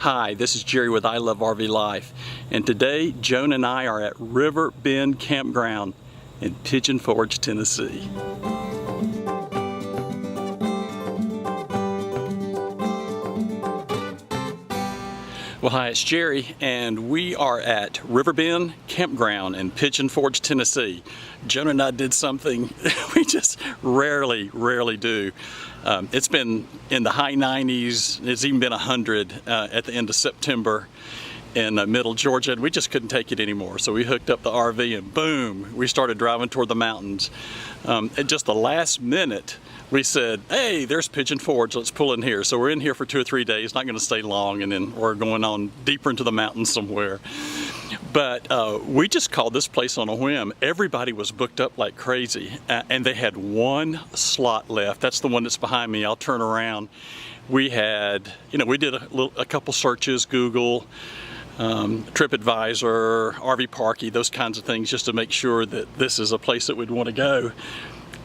Hi, this is Jerry with I Love RV Life, and today Joan and I are at Riverbend Campground in Pigeon Forge, Tennessee. Well, hi, it's Jerry, and we are at Riverbend Campground in Pigeon Forge, Tennessee. Joan and I did something we just rarely do. It's been in the high 90s, it's even been 100 at the end of September in middle Georgia, and we just couldn't take it anymore. So we hooked up the RV and boom, we started driving toward the mountains. At just the last minute, we said, hey, there's Pigeon Forge, let's pull in here. So we're in here for 2 or 3 days, not gonna stay long, and then we're going on deeper into the mountains somewhere. But we just called this place on a whim. Everybody was booked up like crazy, and they had one slot left. That's the one that's behind me. I'll turn around. We had, we did a couple searches, Google, TripAdvisor, RV Parky, those kinds of things, just to make sure that this is a place that we'd want to go.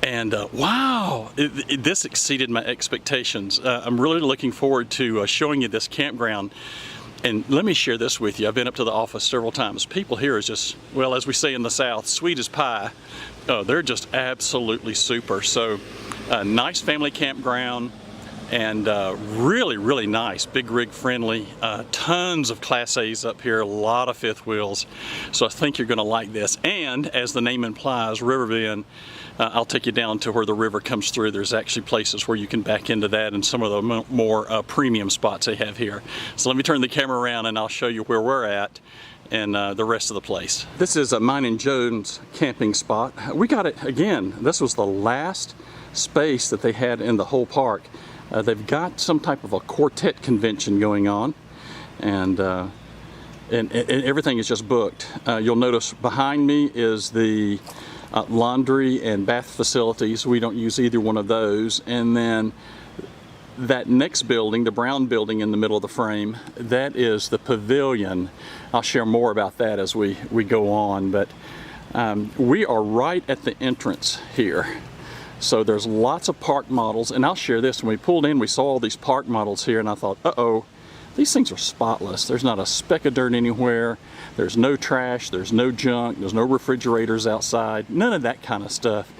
And wow, this exceeded my expectations. I'm really looking forward to showing you this campground. And let me share this with you. I've been up to the office several times. People here is just, well, as we say in the South, sweet as pie. They're just absolutely super. So nice family campground, and really nice, big rig friendly, tons of Class A's up here, a lot of fifth wheels. So I think you're gonna like this. And as the name implies, Riverbend, I'll take you down to where the river comes through. There's actually places where you can back into that and some of the more premium spots they have here. So let me turn the camera around and I'll show you where we're at and the rest of the place. This is mine and Joan's camping spot. We got it again. This was the last space that they had in the whole park. They've got some type of a quartet convention going on, and everything is just booked. You'll notice behind me is the laundry and bath facilities. We don't use either one of those. And then that next building, the brown building in the middle of the frame, that is the pavilion. I'll share more about that as we go on, but we are right at the entrance here. So there's lots of park models, and I'll share this. When we pulled in, we saw all these park models here, and I thought, uh-oh, these things are spotless. There's not a speck of dirt anywhere. There's no trash, there's no junk, there's no refrigerators outside, none of that kind of stuff.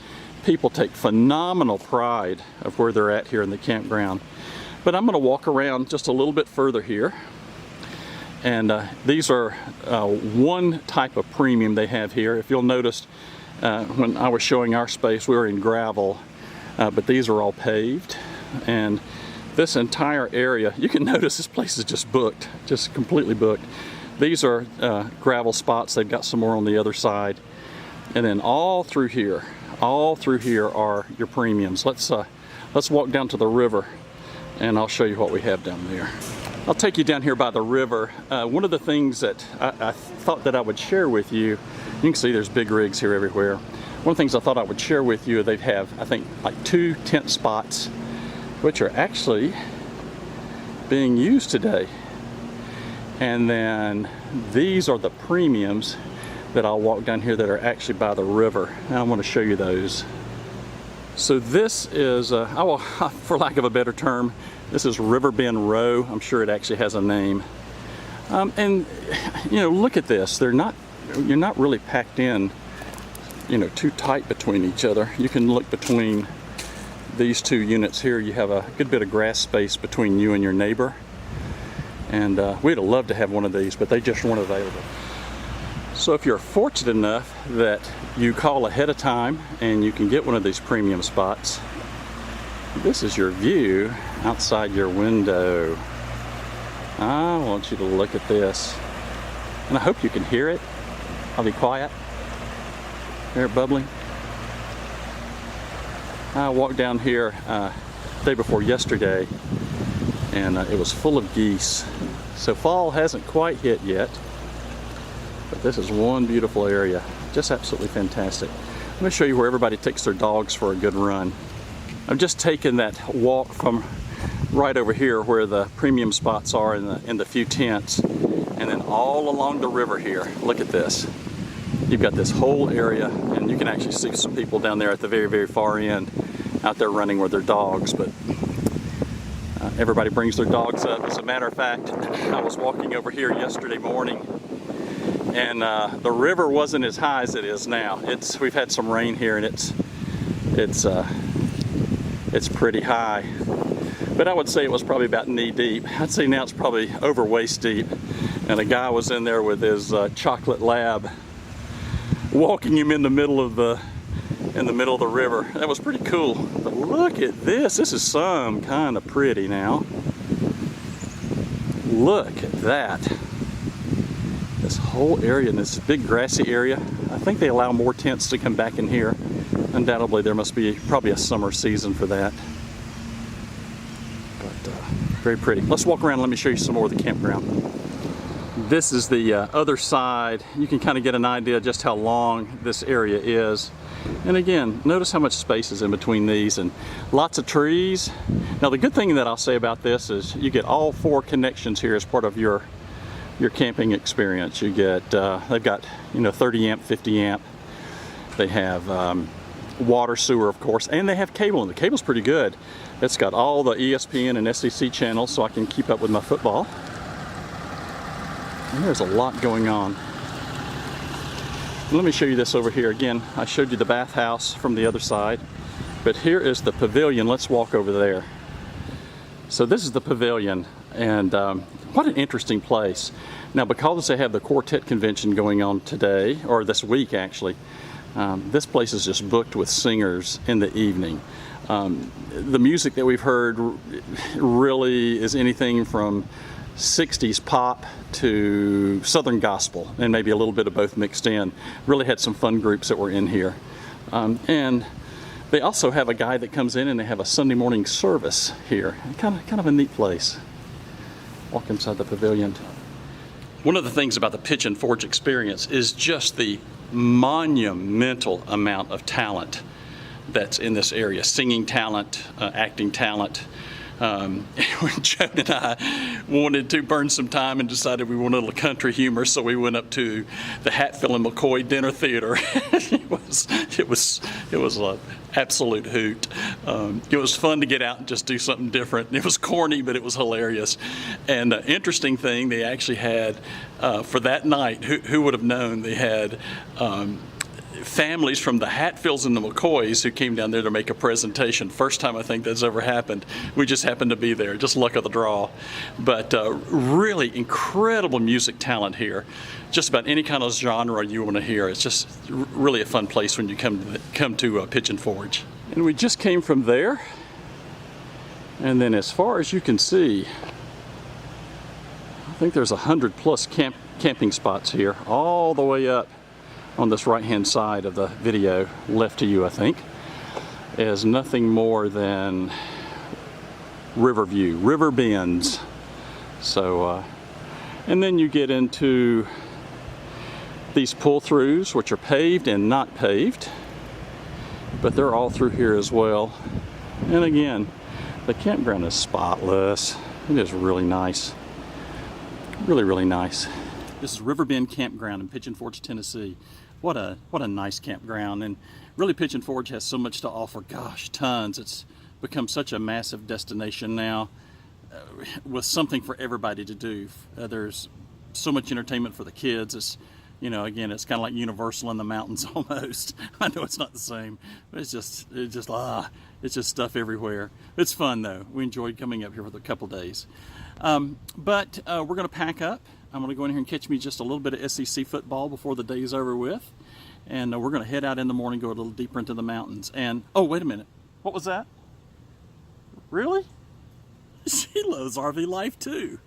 People take phenomenal pride of where they're at here in the campground. But I'm gonna walk around just a little bit further here. And these are one type of premium they have here. If you'll notice, when I was showing our space, we were in gravel, but these are all paved. And this entire area, you can notice this place is just booked, just completely booked. These are gravel spots. They've got some more on the other side. And then all through here are your premiums. Let's walk down to the river and I'll show you what we have down there. I'll take you down here by the river. One of the things that I thought that I would share with you, you can see there's big rigs here everywhere. One of the things I thought I would share with you, they have, I think, like 2 tent spots, which are actually being used today. And then these are the premiums that I'll walk down here that are actually by the river. And I want to show you those. So this is, for lack of a better term, this is Riverbend Row. I'm sure it actually has a name. And look at this. You're not really packed in, too tight between each other. You can look between these 2 units here. You have a good bit of grass space between you and your neighbor. And we'd have loved to have one of these, but they just weren't available. So if you're fortunate enough that you call ahead of time and you can get one of these premium spots, this is your view outside your window. I want you to look at this. And I hope you can hear it. I'll be quiet. Hear it bubbling? I walked down here day before yesterday, and it was full of geese. So fall hasn't quite hit yet, but this is one beautiful area. Just absolutely fantastic. I'm going to show you where everybody takes their dogs for a good run. I've just taken that walk from right over here where the premium spots are in the few tents, and then all along the river here. Look at this. You've got this whole area, and you can actually see some people down there at the very far end out there running with their dogs. But Everybody brings their dogs up. As a matter of fact, I was walking over here yesterday morning, and the river wasn't as high as it is now. We've had some rain here, and it's pretty high. But I would say it was probably about knee deep. I'd say now it's probably over waist deep. And a guy was in there with his chocolate lab, walking him in the middle of the river. That was pretty cool. But look at this. This is some kind of pretty now. Look at that. This whole area, in this big grassy area. I think they allow more tents to come back in here. Undoubtedly, there must be probably a summer season for that. But very pretty. Let's walk around and let me show you some more of the campground. This is the other side. You can kind of get an idea just how long this area is. And again, notice how much space is in between these, and lots of trees. Now the good thing that I'll say about this is you get all 4 connections here as part of your camping experience. You get, they've got, 30 amp, 50 amp. They have water, sewer, of course, and they have cable, and the cable's pretty good. It's got all the ESPN and SEC channels, so I can keep up with my football. And there's a lot going on. Let me show you this over here. Again, I showed you the bathhouse from the other side, but here is the pavilion. Let's walk over there. So this is the pavilion, and what an interesting place. Now, because they have the quartet convention going on today, or this week actually, this place is just booked with singers in the evening. The music that we've heard really is anything from 60s pop to Southern gospel, and maybe a little bit of both mixed in. Really had some fun groups that were in here. And they also have a guy that comes in, and they have a Sunday morning service here. Kind of a neat place. Walk inside the pavilion. One of the things about the Pigeon Forge experience is just the monumental amount of talent that's in this area. Singing talent, acting talent. When Joan and I wanted to burn some time and decided we wanted a little country humor, so we went up to the Hatfield and McCoy Dinner Theater. It was an absolute hoot. It was fun to get out and just do something different. It was corny, but it was hilarious. And interesting thing, they actually had for that night, who would have known, they had families from the Hatfields and the McCoys who came down there to make a presentation. First time I think that's ever happened. We just happened to be there, just luck of the draw. But really incredible music talent here. Just about any kind of genre you want to hear. It's just really a fun place when you come to Pigeon Forge. And we just came from there. And then as far as you can see, I think there's 100+ camping spots here, all the way up on this right-hand side of the video, left to you, I think, is nothing more than Riverview, Riverbends. So, and then you get into these pull-throughs, which are paved and not paved, but they're all through here as well. And again, the campground is spotless. It is really nice. Really, really nice. This is Riverbend Campground in Pigeon Forge, Tennessee. What a nice campground, and really Pigeon Forge has so much to offer. Gosh, tons. It's become such a massive destination now with something for everybody to do. There's so much entertainment for the kids. It's, again, it's kind of like Universal in the mountains almost. I know it's not the same, but it's just stuff everywhere. It's fun though. We enjoyed coming up here for a couple days. But we're going to pack up. I'm going to go in here and catch me just a little bit of SEC football before the day's over with. And we're going to head out in the morning, go a little deeper into the mountains. And, oh, wait a minute. What was that? Really? She loves RV life too.